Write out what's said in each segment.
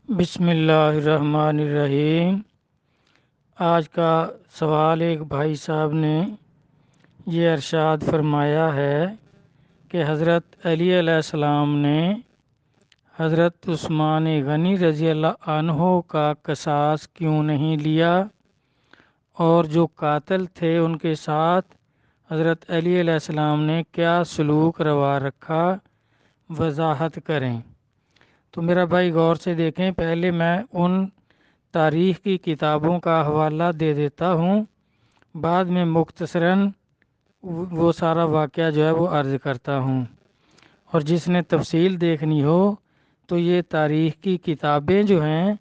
بسم اللہ الرحمن الرحیم۔ آج کا سوال ایک بھائی صاحب نے یہ ارشاد فرمایا ہے کہ حضرت علی علیہ السلام نے حضرت عثمان غنی رضی اللہ عنہ کا قصاص کیوں نہیں لیا، اور جو قاتل تھے ان کے ساتھ حضرت علی علیہ السلام نے کیا سلوک روا رکھا، وضاحت کریں۔ تو میرا بھائی غور سے دیکھیں، پہلے میں ان تاریخ کی کتابوں کا حوالہ دے دیتا ہوں، بعد میں مختصراً وہ سارا واقعہ جو ہے وہ عرض کرتا ہوں، اور جس نے تفصیل دیکھنی ہو تو یہ تاریخ کی کتابیں جو ہیں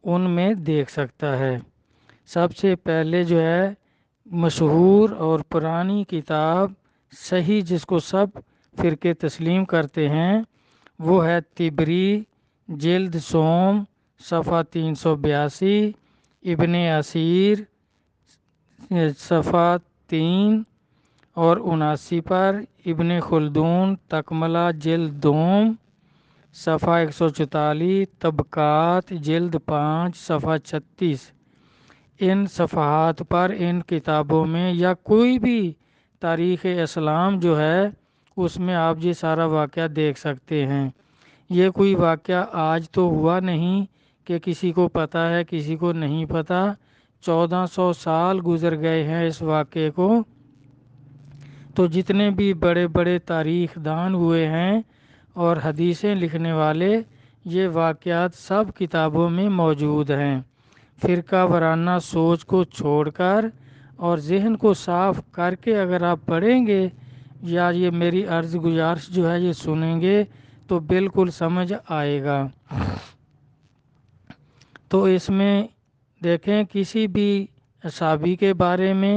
ان میں دیکھ سکتا ہے۔ سب سے پہلے جو ہے مشہور اور پرانی کتاب صحیح جس کو سب فرقے تسلیم کرتے ہیں وہ ہے طبری جلد سوم صفحہ 382، ابن اسیر صفحہ 3 اور 79 پر، ابن خلدون تکملہ جلد دوم صفحہ 144، طبقات جلد 5 صفحہ 36۔ ان صفحات پر ان کتابوں میں یا کوئی بھی تاریخ اسلام جو ہے اس میں آپ یہ سارا واقعہ دیکھ سکتے ہیں۔ یہ کوئی واقعہ آج تو ہوا نہیں کہ کسی کو پتہ ہے کسی کو نہیں پتہ، 1400 سال گزر گئے ہیں اس واقعے کو۔ تو جتنے بھی بڑے بڑے تاریخ دان ہوئے ہیں اور حدیثیں لکھنے والے، یہ واقعات سب کتابوں میں موجود ہیں۔ فرقہ وارانہ سوچ کو چھوڑ کر اور ذہن کو صاف کر کے اگر آپ پڑھیں گے یا یہ میری عرض گزارش جو ہے یہ سنیں گے تو بالکل سمجھ آئے گا۔ تو اس میں دیکھیں کسی بھی صحابی کے بارے میں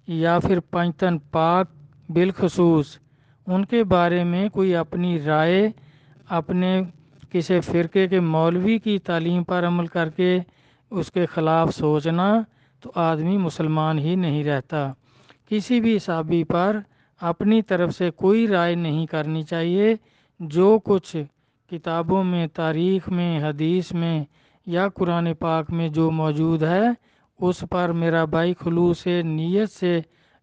یا پھر پنجتن پاک بالخصوص ان کے بارے میں کوئی اپنی رائے اپنے کسی فرقے کے مولوی کی تعلیم پر عمل کر کے اس کے خلاف سوچنا تو آدمی مسلمان ہی نہیں رہتا۔ کسی بھی صحابی پر اپنی طرف سے کوئی رائے نہیں کرنی چاہیے۔ جو کچھ کتابوں میں، تاریخ میں، حدیث میں یا قرآن پاک میں جو موجود ہے اس پر میرا بھائی خلوص نیت سے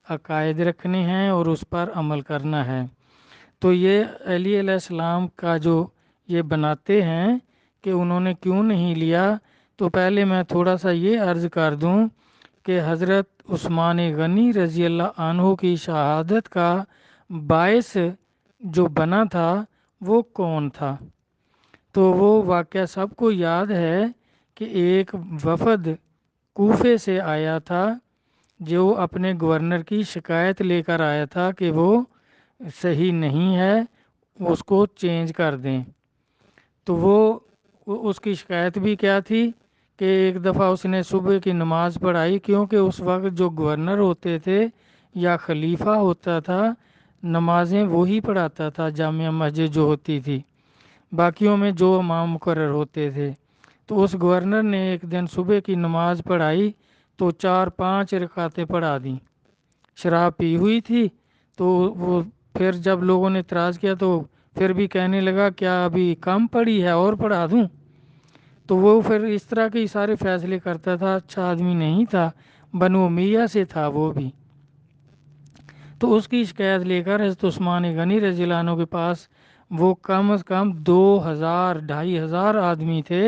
عقائد رکھنے ہیں اور اس پر عمل کرنا ہے۔ تو یہ علی علیہ السلام کا جو یہ بناتے ہیں کہ انہوں نے کیوں نہیں لیا، تو پہلے میں تھوڑا سا یہ عرض کر دوں کہ حضرت عثمان غنی رضی اللہ عنہ کی شہادت کا باعث جو بنا تھا وہ کون تھا؟ تو وہ واقعہ سب کو یاد ہے کہ ایک وفد کوفے سے آیا تھا جو اپنے گورنر کی شکایت لے کر آیا تھا کہ وہ صحیح نہیں ہے، اس کو چینج کر دیں۔ تو وہ اس کی شکایت بھی کیا تھی کہ ایک دفعہ اس نے صبح کی نماز پڑھائی، کیونکہ اس وقت جو گورنر ہوتے تھے یا خلیفہ ہوتا تھا نمازیں وہی پڑھاتا تھا، جامع مسجد جو ہوتی تھی، باقیوں میں جو امام مقرر ہوتے تھے۔ تو اس گورنر نے ایک دن صبح کی نماز پڑھائی تو 4-5 رکعتیں پڑھا دیں۔ شراب پی ہوئی تھی تو وہ پھر جب لوگوں نے اعتراض کیا تو پھر بھی کہنے لگا کیا ابھی کم پڑھی ہے اور پڑھا دوں؟ تو وہ پھر اس طرح کے سارے فیصلے کرتا تھا، اچھا آدمی نہیں تھا، بنو امیہ سے تھا وہ بھی۔ تو اس کی شکایت لے کر حضرت عثمان غنی رضی اللہ عنہ کے پاس وہ کم از کم 2000-2500 آدمی تھے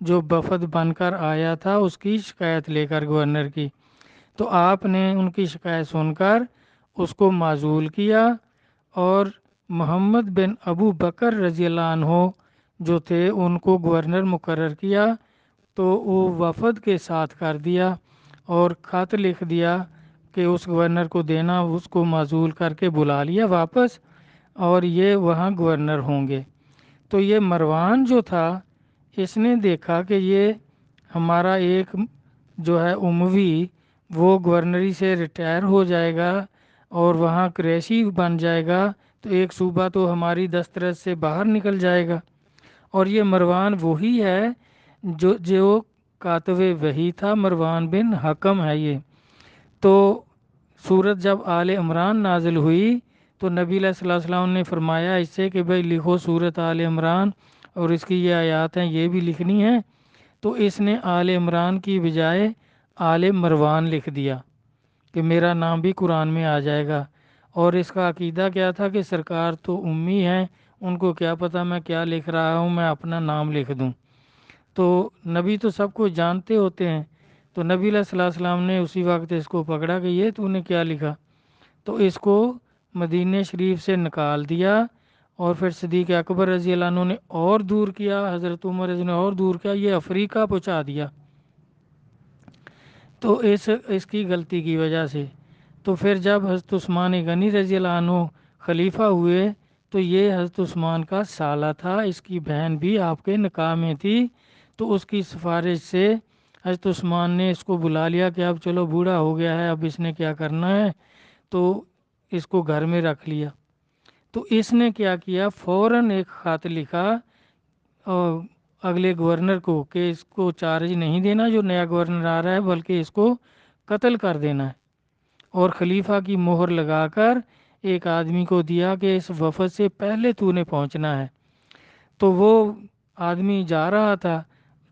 جو وفد بن کر آیا تھا اس کی شکایت لے کر گورنر کی۔ تو آپ نے ان کی شکایت سن کر اس کو معزول کیا اور محمد بن ابو بکر رضی اللہ عنہ جو تھے ان کو گورنر مقرر کیا۔ تو وہ وفد کے ساتھ کر دیا اور خط لکھ دیا کہ اس گورنر کو دینا، اس کو معزول کر کے بلا لیا واپس اور یہ وہاں گورنر ہوں گے۔ تو یہ مروان جو تھا اس نے دیکھا کہ یہ ہمارا ایک جو ہے اموی وہ گورنری سے ریٹائر ہو جائے گا اور وہاں قریشی بن جائے گا تو ایک صوبہ تو ہماری دسترس سے باہر نکل جائے گا۔ اور یہ مروان وہی ہے جو کاتب وحی تھا، مروان بن حکم ہے یہ۔ تو سورت جب آل عمران نازل ہوئی تو نبی علیہ السلام نے فرمایا اس سے کہ بھئی لکھو سورت آل عمران، اور اس کی یہ آیات ہیں یہ بھی لکھنی ہیں، تو اس نے آل عمران کی بجائے آل مروان لکھ دیا کہ میرا نام بھی قرآن میں آ جائے گا۔ اور اس کا عقیدہ کیا تھا کہ سرکار تو امی ہیں، ان کو کیا پتہ میں کیا لکھ رہا ہوں، میں اپنا نام لکھ دوں۔ تو نبی تو سب کو جانتے ہوتے ہیں، تو نبی علیہ الصلوۃ والسلام نے اسی وقت اس کو پکڑا کہ یہ تو نے کیا لکھا، تو اس کو مدینہ شریف سے نکال دیا۔ اور پھر صدیق اکبر رضی اللہ عنہ نے اور دور کیا، حضرت عمر رضی اللہ عنہ نے اور دور کیا، یہ افریقہ پہنچا دیا۔ تو اس کی غلطی کی وجہ سے تو پھر جب حضرت عثمان غنی رضی اللہ عنہ خلیفہ ہوئے تو یہ حضرت عثمان کا سالہ تھا، اس کی بہن بھی آپ کے نکاح میں تھی، تو اس کی سفارش سے حضرت عثمان نے اس کو بلا لیا کہ اب چلو بوڑھا ہو گیا ہے، اب اس نے کیا کرنا ہے، تو اس کو گھر میں رکھ لیا۔ تو اس نے کیا کیا، فوراً ایک خط لکھا اگلے گورنر کو کہ اس کو چارج نہیں دینا جو نیا گورنر آ رہا ہے، بلکہ اس کو قتل کر دینا ہے، اور خلیفہ کی مہر لگا کر ایک آدمی کو دیا کہ اس وفد سے پہلے تو نے پہنچنا ہے۔ تو وہ آدمی جا رہا تھا،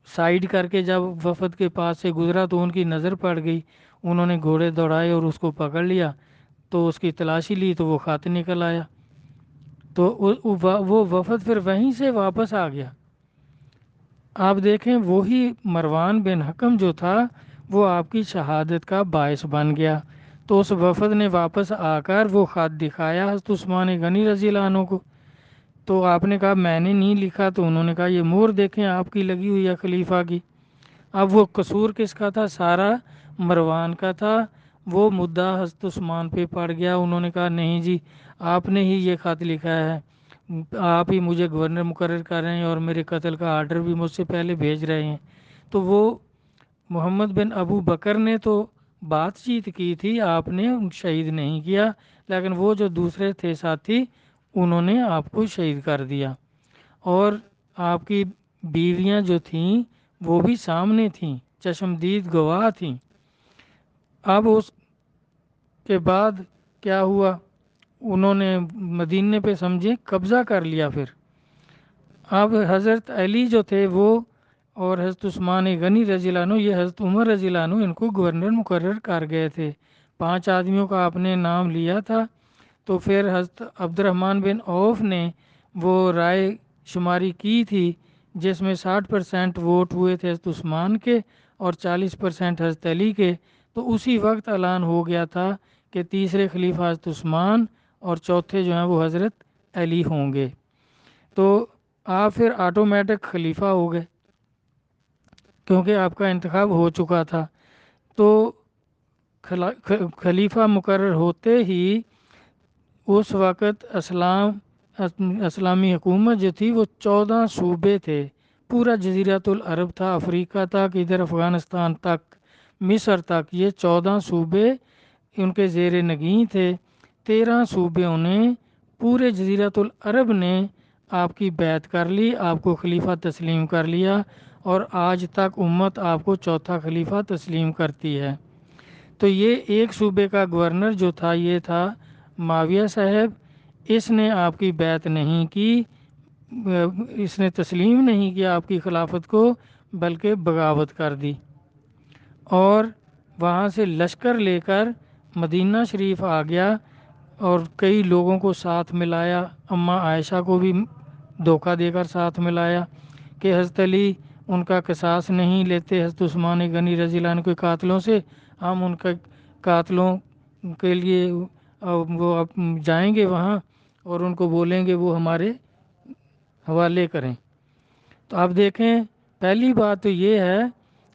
سائیڈ کر کے جب وفد کے پاس سے گزرا تو ان کی نظر پڑ گئی، انہوں نے گھوڑے دوڑائے اور اس کو پکڑ لیا، تو اس کی تلاشی لی تو وہ خط نکل آیا، تو وہ وفد پھر وہیں سے واپس آ گیا۔ آپ دیکھیں وہی مروان بن حکم جو تھا وہ آپ کی شہادت کا باعث بن گیا، تو اس وفد نے واپس آ کر وہ خط دکھایا حضرت عثمان غنی رضی اللہ عنہ کو، تو آپ نے کہا میں نے نہیں لکھا، تو انہوں نے کہا یہ مہر دیکھیں آپ کی لگی ہوئی ہے خلیفہ کی۔ اب وہ قصور کس کا تھا، سارا مروان کا تھا، وہ مدعا حضرت عثمان پہ پڑ گیا۔ انہوں نے کہا نہیں جی آپ نے ہی یہ خط لکھا ہے، آپ ہی مجھے گورنر مقرر کر رہے ہیں اور میرے قتل کا آرڈر بھی مجھ سے پہلے بھیج رہے ہیں۔ تو وہ محمد بن ابو بکر نے تو بات چیت کی تھی، آپ نے شہید نہیں کیا، لیکن وہ جو دوسرے تھے ساتھی انہوں نے آپ کو شہید کر دیا، اور آپ کی بیویاں جو تھیں وہ بھی سامنے تھیں، چشمدید گواہ تھیں۔ اب اس کے بعد کیا ہوا، انہوں نے مدینے پہ سمجھے قبضہ کر لیا۔ پھر اب حضرت علی جو تھے وہ اور حضرت عثمان غنی رضی اللہ عنہ، یہ حضرت عمر رضی اللہ عنہ ان کو گورنر مقرر کر گئے تھے، 5 آدمیوں کا آپ نے نام لیا تھا۔ تو پھر حضرت عبد الرحمن بن عوف نے وہ رائے شماری کی تھی جس میں 60% ووٹ ہوئے تھے حضرت عثمان کے اور 40% حضرت علی کے، تو اسی وقت اعلان ہو گیا تھا کہ تیسرے خلیفہ حضرت عثمان اور چوتھے جو ہیں وہ حضرت علی ہوں گے، تو آپ پھر آٹومیٹک خلیفہ ہو گئے کیونکہ آپ کا انتخاب ہو چکا تھا۔ تو خلیفہ مقرر ہوتے ہی اس وقت اسلامی حکومت جو تھی وہ 14 صوبے تھے، پورا جزیرۃ العرب تھا، افریقہ تک، ادھر افغانستان تک، مصر تک، یہ 14 صوبے ان کے زیر نگین تھے۔ 13 صوبوں نے پورے جزیرۃ العرب نے آپ کی بیعت کر لی، آپ کو خلیفہ تسلیم کر لیا، اور آج تک امت آپ کو چوتھا خلیفہ تسلیم کرتی ہے۔ تو یہ ایک صوبے کا گورنر جو تھا یہ تھا معاویہ صاحب، اس نے آپ کی بیعت نہیں کی، اس نے تسلیم نہیں کیا آپ کی خلافت کو، بلکہ بغاوت کر دی، اور وہاں سے لشکر لے کر مدینہ شریف آ گیا، اور کئی لوگوں کو ساتھ ملایا، اماں عائشہ کو بھی دھوکہ دے کر ساتھ ملایا کہ حضرت علی ان کا قصاص نہیں لیتے حضرت عثمان غنی رضی اللہ عنہ کے قاتلوں سے، ہم ان کے قاتلوں کے لیے وہ جائیں گے وہاں اور ان کو بولیں گے وہ ہمارے حوالے کریں۔ تو آپ دیکھیں پہلی بات تو یہ ہے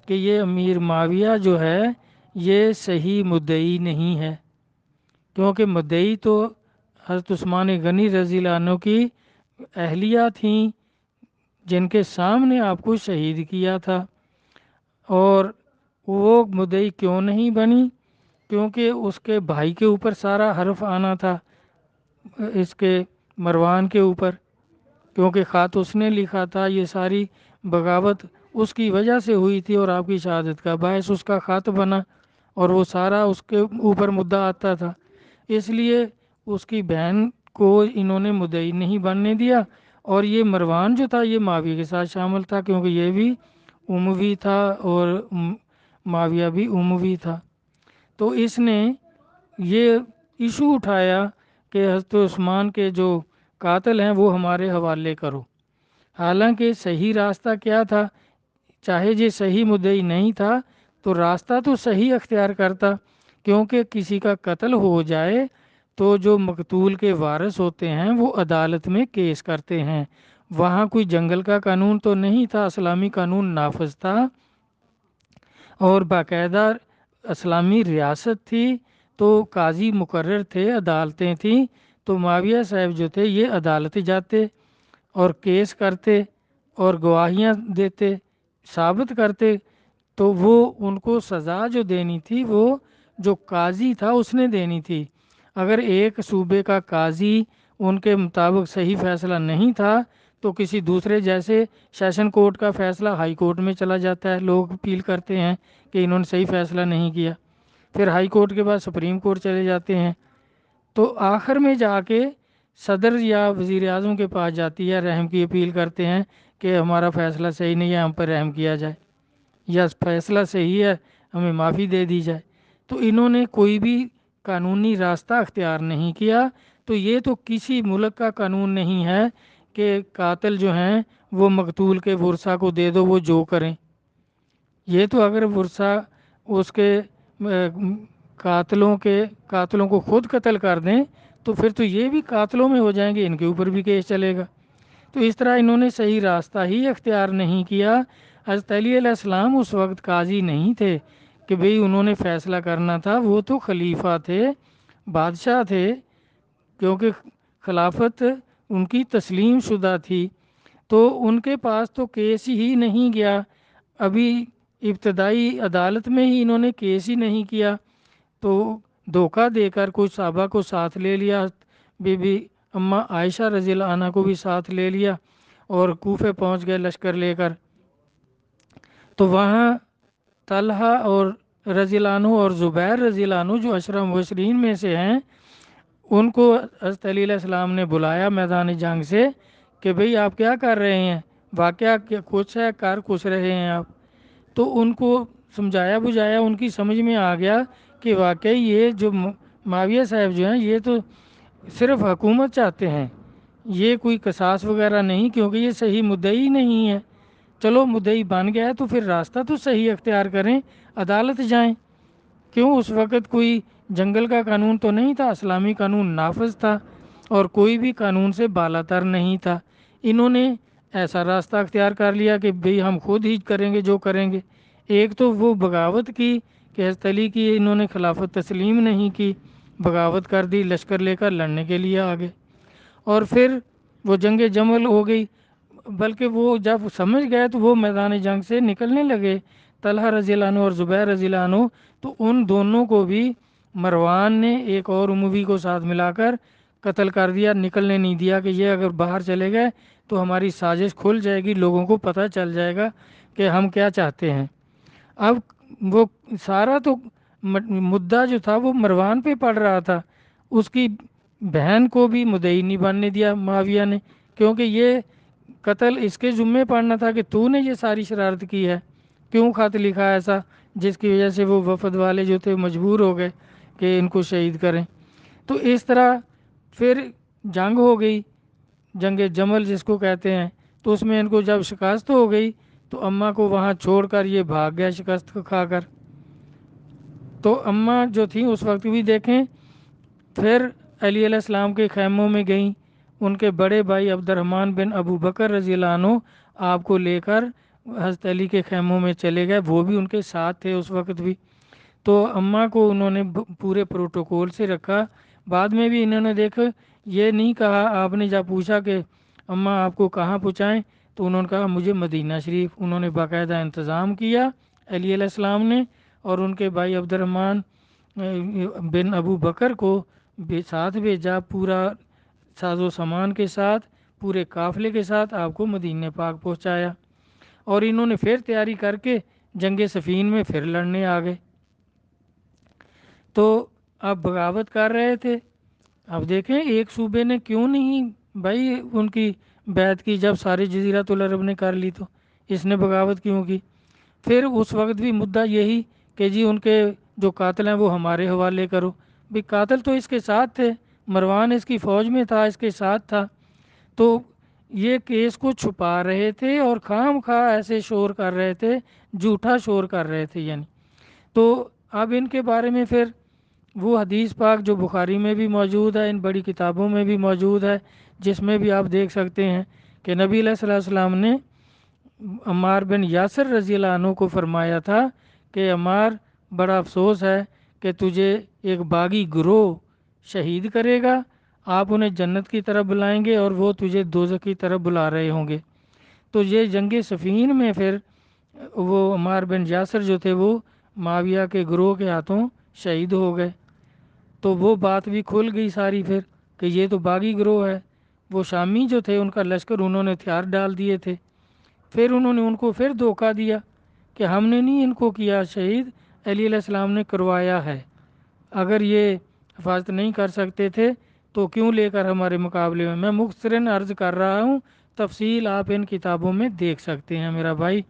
کہ یہ امیر معاویہ جو ہے یہ صحیح مدعی نہیں ہے، کیونکہ مدعی تو حضرت عثمان غنی رضی اللہ عنہ کی اہلیہ تھیں جن کے سامنے آپ کو شہید کیا تھا، اور وہ مدعی کیوں نہیں بنی، کیونکہ اس کے بھائی کے اوپر سارا حرف آنا تھا، اس کے مروان کے اوپر، کیونکہ خط اس نے لکھا تھا، یہ ساری بغاوت اس کی وجہ سے ہوئی تھی اور آپ کی شہادت کا باعث اس کا خط بنا، اور وہ سارا اس کے اوپر مدعا آتا تھا، اس لیے اس کی بہن کو انہوں نے مدعی نہیں بننے دیا، اور یہ مروان جو تھا یہ معاویہ کے ساتھ شامل تھا، کیونکہ یہ بھی اموی تھا اور معاویہ بھی اموی تھا۔ تو اس نے یہ ایشو اٹھایا کہ حضرت عثمان کے جو قاتل ہیں وہ ہمارے حوالے کرو۔ حالانکہ صحیح راستہ کیا تھا؟ چاہے یہ صحیح مدعی نہیں تھا تو راستہ تو صحیح اختیار کرتا، کیونکہ کسی کا قتل ہو جائے تو جو مقتول کے وارث ہوتے ہیں وہ عدالت میں کیس کرتے ہیں۔ وہاں کوئی جنگل کا قانون تو نہیں تھا، اسلامی قانون نافذ تھا اور باقاعدہ اسلامی ریاست تھی، تو قاضی مقرر تھے، عدالتیں تھیں، تو معاویہ صاحب جو تھے یہ عدالت جاتے اور کیس کرتے اور گواہیاں دیتے، ثابت کرتے، تو وہ ان کو سزا جو دینی تھی وہ جو قاضی تھا اس نے دینی تھی۔ اگر ایک صوبے کا قاضی ان کے مطابق صحیح فیصلہ نہیں تھا تو کسی دوسرے، جیسے سیشن کورٹ کا فیصلہ ہائی کورٹ میں چلا جاتا ہے، لوگ اپیل کرتے ہیں کہ انہوں نے صحیح فیصلہ نہیں کیا، پھر ہائی کورٹ کے بعد سپریم کورٹ چلے جاتے ہیں، تو آخر میں جا کے صدر یا وزیر اعظم کے پاس جاتی ہے، رحم کی اپیل کرتے ہیں کہ ہمارا فیصلہ صحیح نہیں ہے، ہم پر رحم کیا جائے، یا فیصلہ صحیح ہے ہمیں معافی دے دی جائے۔ تو انہوں نے کوئی بھی قانونی راستہ اختیار نہیں کیا۔ تو یہ تو کسی ملک کا قانون نہیں ہے کہ قاتل جو ہیں وہ مقتول کے ورثہ کو دے دو وہ جو کریں۔ یہ تو اگر ورثہ اس کے قاتلوں کو خود قتل کر دیں تو پھر تو یہ بھی قاتلوں میں ہو جائیں گے، ان کے اوپر بھی کیس چلے گا۔ تو اس طرح انہوں نے صحیح راستہ ہی اختیار نہیں کیا۔ حضرت علی علیہ السلام اس وقت قاضی نہیں تھے کہ بھئی انہوں نے فیصلہ کرنا تھا، وہ تو خلیفہ تھے، بادشاہ تھے، کیونکہ خلافت ان کی تسلیم شدہ تھی، تو ان کے پاس تو کیس ہی نہیں گیا۔ ابھی ابتدائی عدالت میں ہی انہوں نے کیس ہی نہیں کیا، تو دھوکہ دے کر کچھ صحابہ کو ساتھ لے لیا، بی بی اماں عائشہ رضی اللہ عنہ کو بھی ساتھ لے لیا اور کوفے پہنچ گئے لشکر لے کر۔ تو وہاں طلحہ اور رضی اللہ عنہ اور زبیر رضی اللہ عنہ جو عشرہ مبشرین میں سے ہیں، ان کو حضرت علی علیہ السلام نے بلایا میدان جنگ سے کہ بھئی آپ کیا کر رہے ہیں، واقعہ کچھ ہے، کر کچھ رہے ہیں آپ۔ تو ان کو سمجھایا بجھایا، ان کی سمجھ میں آ گیا کہ واقعی یہ جو معاویہ صاحب جو ہیں یہ تو صرف حکومت چاہتے ہیں، یہ کوئی قصاص وغیرہ نہیں، کیونکہ یہ صحیح مدعی نہیں ہے۔ چلو مدعی بن گیا تو پھر راستہ تو صحیح اختیار کریں، عدالت جائیں۔ کیوں؟ اس وقت کوئی جنگل کا قانون تو نہیں تھا، اسلامی قانون نافذ تھا اور کوئی بھی قانون سے بالا تر نہیں تھا۔ انہوں نے ایسا راستہ اختیار کر لیا کہ بھئی ہم خود ہی کریں گے جو کریں گے۔ ایک تو وہ بغاوت کی کہ حضرت علی کی انہوں نے خلافت تسلیم نہیں کی، بغاوت کر دی، لشکر لے کر لڑنے کے لیے آگے، اور پھر وہ جنگ جمل ہو گئی۔ بلکہ وہ جب سمجھ گئے تو وہ میدان جنگ سے نکلنے لگے، طلحہ رضی اللہ عنہ اور زبیر رضی اللہ عنہ، تو ان دونوں کو بھی مروان نے ایک اور اموی کو ساتھ ملا کر قتل کر دیا، نکلنے نہیں دیا کہ یہ اگر باہر چلے گئے تو ہماری سازش کھل جائے گی، لوگوں کو پتہ چل جائے گا کہ ہم کیا چاہتے ہیں۔ اب وہ سارا تو مدعا جو تھا وہ مروان پہ پڑ رہا تھا، اس کی بہن کو بھی مدعی نہیں بننے دیا معاویہ نے، کیونکہ یہ قتل اس کے ذمے پڑنا تھا کہ تو نے یہ ساری شرارت کی ہے، کیوں خط لکھا ایسا جس کی وجہ سے وہ وفد والے جو تھے مجبور ہو گئے کہ ان کو شہید کریں۔ تو اس طرح پھر جنگ ہو گئی، جنگ جمل جس کو کہتے ہیں، تو اس میں ان کو جب شکست ہو گئی تو اماں کو وہاں چھوڑ کر یہ بھاگ گیا شکست کھا کر۔ تو اماں جو تھیں اس وقت بھی دیکھیں، پھر علی علیہ السلام کے خیموں میں گئیں، ان کے بڑے بھائی عبد الرحمن بن ابو بکر رضی اللہ عنہ آپ کو لے کر حضرت علی کے خیموں میں چلے گئے، وہ بھی ان کے ساتھ تھے اس وقت بھی۔ تو اماں کو انہوں نے پورے پروٹوکول سے رکھا، بعد میں بھی انہوں نے دیکھا یہ نہیں کہا، آپ نے جب پوچھا کہ اماں آپ کو کہاں پہنچائیں تو انہوں نے کہا مجھے مدینہ شریف۔ انہوں نے باقاعدہ انتظام کیا علی علیہ السلام نے، اور ان کے بھائی عبد الرحمن بن ابو بکر کو ساتھ بھیجا، پورا ساز و سامان کے ساتھ، پورے قافلے کے ساتھ آپ کو مدینہ پاک پہنچایا، اور انہوں نے پھر تیاری کر کے جنگ صفین میں پھر لڑنے آ گئے۔ تو اب بغاوت کر رہے تھے، اب دیکھیں ایک صوبے نے کیوں نہیں بھائی ان کی بیعت کی جب ساری جزیرۃ العرب نے کر لی تو اس نے بغاوت کیوں کی؟ پھر اس وقت بھی مدعا یہی کہ جی ان کے جو قاتل ہیں وہ ہمارے حوالے کرو۔ بھی قاتل تو اس کے ساتھ تھے، مروان اس کی فوج میں تھا، اس کے ساتھ تھا، تو یہ کیس کو چھپا رہے تھے اور خام خواہ ایسے شور کر رہے تھے، جھوٹا شور کر رہے تھے یعنی۔ تو اب ان کے بارے میں پھر وہ حدیث پاک جو بخاری میں بھی موجود ہے، ان بڑی کتابوں میں بھی موجود ہے، جس میں بھی آپ دیکھ سکتے ہیں کہ نبی علیہ الصلوۃ والسلام نے عمار بن یاسر رضی اللہ عنہ کو فرمایا تھا کہ عمار بڑا افسوس ہے کہ تجھے ایک باغی گروہ شہید کرے گا، آپ انہیں جنت کی طرف بلائیں گے اور وہ تجھے دوزخ کی طرف بلا رہے ہوں گے۔ تو یہ جنگ صفین میں پھر وہ عمار بن یاسر جو تھے وہ معاویہ کے گروہ کے ہاتھوں شہید ہو گئے۔ تو وہ بات بھی کھل گئی ساری پھر کہ یہ تو باغی گروہ ہے۔ وہ شامی جو تھے ان کا لشکر انہوں نے ہتھیار ڈال دیے تھے، پھر انہوں نے ان کو پھر دھوکہ دیا کہ ہم نے نہیں ان کو کیا شہید، علی علیہ السلام نے کروایا ہے، اگر یہ حفاظت نہیں کر سکتے تھے تو کیوں لے کر ہمارے مقابلے میں؟ مختصراً عرض کر رہا ہوں، تفصیل آپ ان کتابوں میں دیکھ سکتے ہیں میرا بھائی،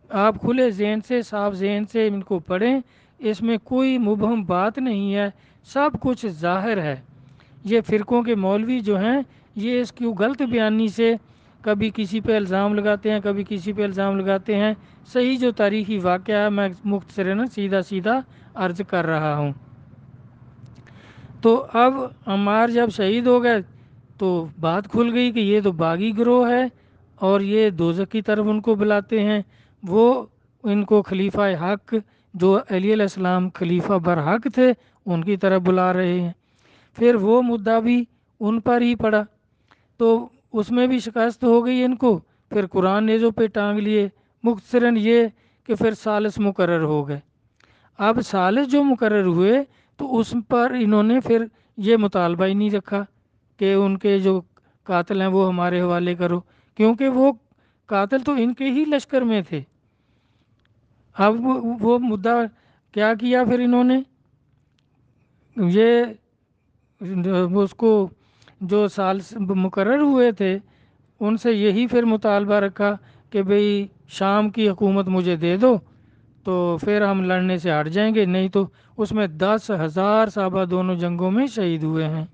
آپ کھلے ذہن سے صاف ذہن سے ان کو پڑھیں، اس میں کوئی مبہم بات نہیں ہے، سب کچھ ظاہر ہے۔ یہ فرقوں کے مولوی جو ہیں یہ اس کی غلط بیانی سے کبھی کسی پہ الزام لگاتے ہیں، کبھی کسی پہ الزام لگاتے ہیں، صحیح جو تاریخی واقعہ ہے میں مختصراً سیدھا سیدھا عرض کر رہا ہوں۔ تو اب عمار جب شہید ہو گئے تو بات کھل گئی کہ یہ تو باغی گروہ ہے اور یہ دوزخ کی طرف ان کو بلاتے ہیں، وہ ان کو خلیفہ حق جو علی علیہ السلام خلیفہ برحق تھے ان کی طرف بلا رہے ہیں۔ پھر وہ مدعا بھی ان پر ہی پڑا، تو اس میں بھی شکست ہو گئی ان کو، پھر قرآن نیزوں پہ ٹانگ لیے۔ مختصراً یہ کہ پھر ثالث مقرر ہو گئے۔ اب ثالث جو مقرر ہوئے تو اس پر انہوں نے پھر یہ مطالبہ ہی نہیں رکھا کہ ان کے جو قاتل ہیں وہ ہمارے حوالے کرو، کیونکہ وہ قاتل تو ان کے ہی لشکر میں تھے۔ اب وہ مدعا کیا کیا پھر انہوں نے، یہ اس کو جو سال مقرر ہوئے تھے ان سے یہی پھر مطالبہ رکھا کہ بھئی شام کی حکومت مجھے دے دو تو پھر ہم لڑنے سے ہٹ جائیں گے، نہیں تو اس میں 10,000 صحابہ دونوں جنگوں میں شہید ہوئے ہیں،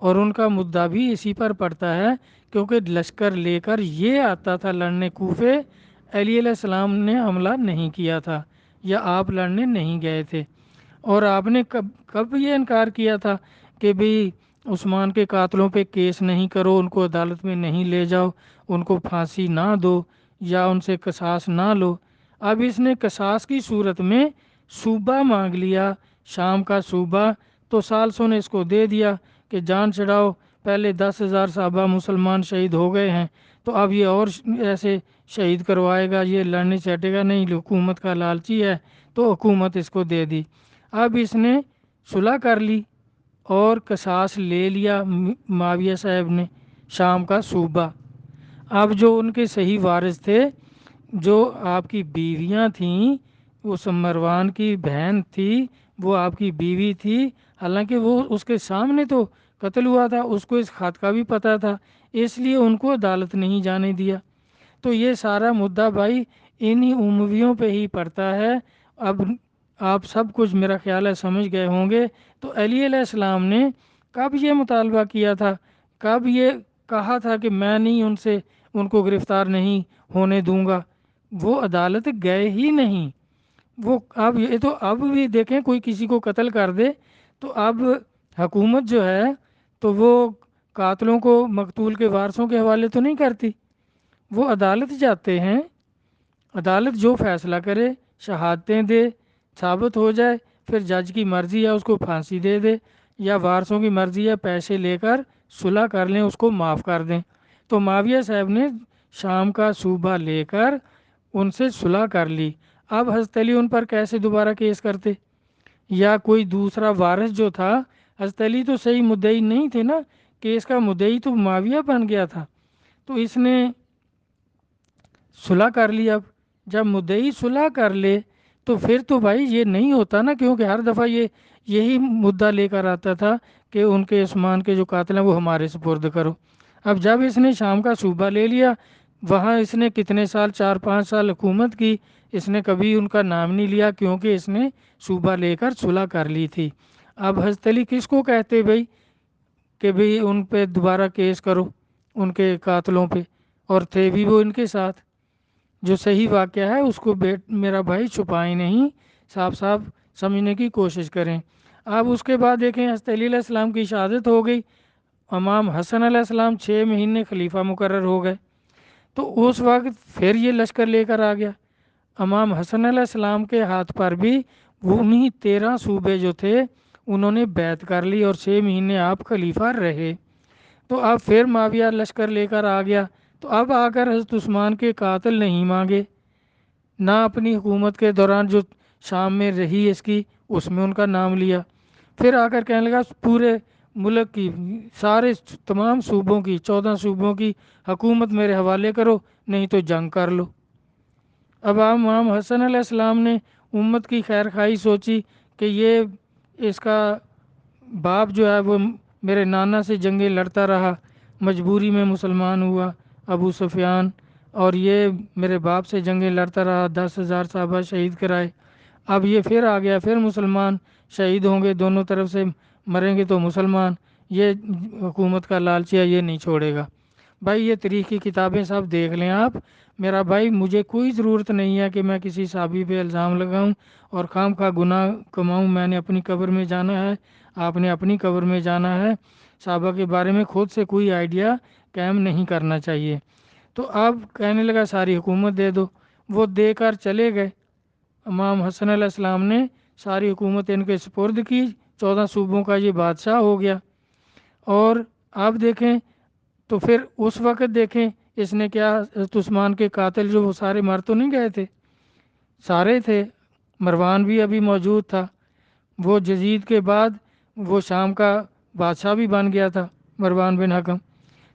اور ان کا مدعا بھی اسی پر پڑتا ہے کیونکہ لشکر لے کر یہ آتا تھا لڑنے کوفے، علی علیہ السلام نے حملہ نہیں کیا تھا یا آپ لڑنے نہیں گئے تھے، اور آپ نے کب یہ انکار کیا تھا کہ بھئی عثمان کے قاتلوں پہ کیس نہیں کرو، ان کو عدالت میں نہیں لے جاؤ، ان کو پھانسی نہ دو یا ان سے قصاص نہ لو۔ اب اس نے قصاص کی صورت میں صوبہ مانگ لیا، شام کا صوبہ، تو ثالثوں نے اس کو دے دیا کہ جان چھڑاؤ، پہلے 10,000 صحابہ مسلمان شہید ہو گئے ہیں تو اب یہ اور ایسے شہید کروائے گا، یہ لڑنے سے ہٹے گا نہیں، حکومت کا لالچی ہے، تو حکومت اس کو دے دی۔ اب اس نے صلح کر لی اور قصاص لے لیا معاویہ صاحب نے شام کا صوبہ۔ اب جو ان کے صحیح وارث تھے، جو آپ کی بیویاں تھیں، اس مروان کی بہن تھی، وہ آپ کی بیوی تھی، حالانکہ وہ اس کے سامنے تو قتل ہوا تھا، اس کو اس خط کا بھی پتہ تھا، اس لیے ان کو عدالت نہیں جانے دیا۔ تو یہ سارا مدعا بھائی انہی امویوں پہ ہی پڑتا ہے۔ اب آپ سب کچھ میرا خیال ہے سمجھ گئے ہوں گے۔ تو علی علیہ السلام نے کب یہ مطالبہ کیا تھا، کب یہ کہا تھا کہ میں نہیں ان کو گرفتار نہیں ہونے دوں گا؟ وہ عدالت گئے ہی نہیں۔ وہ اب یہ تو اب بھی دیکھیں کوئی کسی کو قتل کر دے تو اب حکومت جو ہے تو وہ قاتلوں کو مقتول کے وارثوں کے حوالے تو نہیں کرتی، وہ عدالت جاتے ہیں، عدالت جو فیصلہ کرے، شہادتیں دے، ثابت ہو جائے، پھر جج کی مرضی ہے اس کو پھانسی دے دے، یا وارثوں کی مرضی ہے پیسے لے کر صلح کر لیں، اس کو معاف کر دیں۔ تو معاویہ صاحب نے شام کا صوبہ لے کر ان سے صلح کر لی۔ اب حضرت علی ان پر کیسے دوبارہ کیس کرتے، یا کوئی دوسرا وارث جو تھا، حضرت علی تو صحیح مدعی نہیں تھے نا، کیس کا مدعی تو معاویہ بن گیا تھا، تو اس نے صلح کر لی۔ اب جب مدعی صلح کر لے تو پھر تو بھائی یہ نہیں ہوتا نا، کیونکہ ہر دفعہ یہی مدعا لے کر آتا تھا کہ ان کے عثمان کے جو قاتل ہیں وہ ہمارے سپرد کرو۔ اب جب اس نے شام کا صوبہ لے لیا، وہاں اس نے کتنے سال، 4-5 سال حکومت کی، اس نے کبھی ان کا نام نہیں لیا کیونکہ اس نے صوبہ لے کر صلح کر لی تھی۔ اب حضرت علی کس کو کہتے بھائی کہ بھئی ان پہ دوبارہ کیس کرو، ان کے قاتلوں پہ، اور تھے بھی وہ ان کے ساتھ۔ جو صحیح واقعہ ہے اس کو میرا بھائی چھپائیں نہیں، صاف صاف سمجھنے کی کوشش کریں۔ اب اس کے بعد دیکھیں حضرت علی علیہ السلام کی شہادت ہو گئی، امام حسن علیہ السلام 6 مہینے خلیفہ مقرر ہو گئے، تو اس وقت پھر یہ لشکر لے کر آ گیا۔ امام حسن علیہ السلام کے ہاتھ پر بھی انہی 13 صوبے جو تھے انہوں نے بیعت کر لی اور 6 مہینے آپ خلیفہ رہے۔ تو اب پھر معاویہ لشکر لے کر آ گیا، تو اب آ کر حضرت عثمان کے قاتل نہیں مانگے، نہ اپنی حکومت کے دوران جو شام میں رہی اس کی اس میں ان کا نام لیا، پھر آ کر کہنے لگا پورے ملک کی، سارے تمام صوبوں کی، 14 صوبوں کی حکومت میرے حوالے کرو، نہیں تو جنگ کر لو۔ اب امام حسن علیہ السلام نے امت کی خیر خواہی سوچی کہ یہ اس کا باپ جو ہے وہ میرے نانا سے جنگیں لڑتا رہا، مجبوری میں مسلمان ہوا ابو سفیان، اور یہ میرے باپ سے جنگیں لڑتا رہا، 10,000 صحابہ شہید کرائے، اب یہ پھر آ گیا، پھر مسلمان شہید ہوں گے، دونوں طرف سے مریں گے تو مسلمان، یہ حکومت کا لالچی ہے، یہ نہیں چھوڑے گا۔ بھائی یہ تاریخ کی کتابیں سب دیکھ لیں آپ، میرا بھائی مجھے کوئی ضرورت نہیں ہے کہ میں کسی صحابی پہ الزام لگاؤں اور خام خواہ گناہ کماؤں۔ میں نے اپنی قبر میں جانا ہے، آپ نے اپنی قبر میں جانا ہے، صحابہ کے بارے میں خود سے کوئی آئیڈیا قائم نہیں کرنا چاہیے۔ تو اب کہنے لگا ساری حکومت دے دو، وہ دے کر چلے گئے، امام حسن علیہ السلام نے ساری حکومت ان کے سپرد کی، 14 صوبوں کا یہ بادشاہ ہو گیا۔ اور آپ دیکھیں تو پھر اس وقت دیکھیں اس نے کیا، حضرت عثمان کے قاتل جو وہ سارے مر تو نہیں گئے تھے، سارے تھے، مروان بھی ابھی موجود تھا، وہ یزید کے بعد وہ شام کا بادشاہ بھی بن گیا تھا مروان بن حکم۔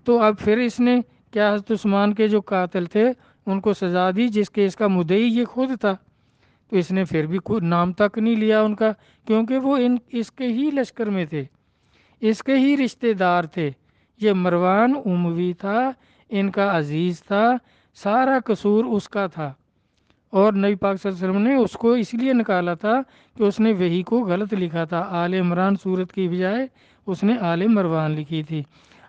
تو اب پھر اس نے کیا، حضرت عثمان کے جو قاتل تھے ان کو سزا دی، جس کے اس کا مدعی یہ خود تھا، تو اس نے پھر بھی کوئی نام تک نہیں لیا ان کا، کیونکہ وہ اس کے ہی لشکر میں تھے، اس کے ہی رشتہ دار تھے، یہ مروان اموی تھا، ان کا عزیز تھا، سارا قصور اس کا تھا، اور نبی پاک صلی اللہ علیہ وسلم نے اس کو اس لیے نکالا تھا کہ اس نے وحی کو غلط لکھا تھا، آل عمران صورت کی بجائے اس نے آل مروان لکھی تھی۔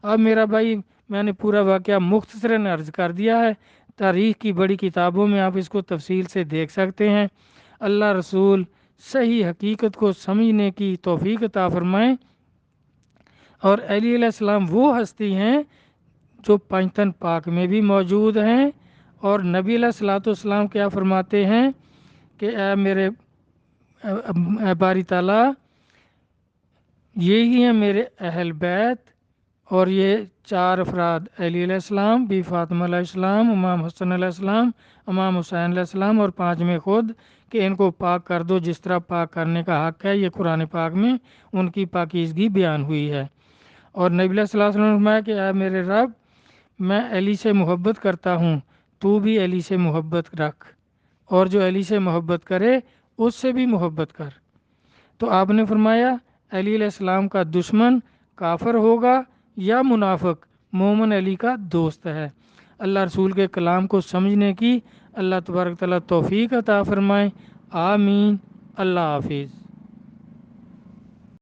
اب میرا بھائی میں نے پورا واقعہ مختصراً عرض کر دیا ہے، تاریخ کی بڑی کتابوں میں آپ اس کو تفصیل سے دیکھ سکتے ہیں۔ اللہ رسول صحیح حقیقت کو سمجھنے کی توفیق عطا فرمائیں۔ اور علی علیہ السلام وہ ہستی ہیں جو پنجتن پاک میں بھی موجود ہیں، اور نبی علیہ الصلوۃ والسلام کیا فرماتے ہیں کہ اے میرے اے باری تعالیٰ، یہی ہیں میرے اہل بیت، اور یہ 4 افراد، علی علیہ السلام، بی فاطمہ علیہ السلام، امام حسن علیہ السلام، امام حسین علیہ السلام، اور 5ویں خود، کہ ان کو پاک کر دو جس طرح پاک کرنے کا حق ہے۔ یہ قرآن پاک میں ان کی پاکیزگی بیان ہوئی ہے۔ اور نبی علیہ الصلوۃ والسلام نے فرمایا کہ اے میرے رب، میں علی سے محبت کرتا ہوں، تو بھی علی سے محبت رکھ، اور جو علی سے محبت کرے اس سے بھی محبت کر۔ تو آپ نے فرمایا علی علیہ السلام کا دشمن کافر ہوگا یا منافق، مومن علی کا دوست ہے۔ اللہ رسول کے کلام کو سمجھنے کی اللہ تبارک تعالیٰ توفیق عطا فرمائے، آمین۔ اللہ حافظ۔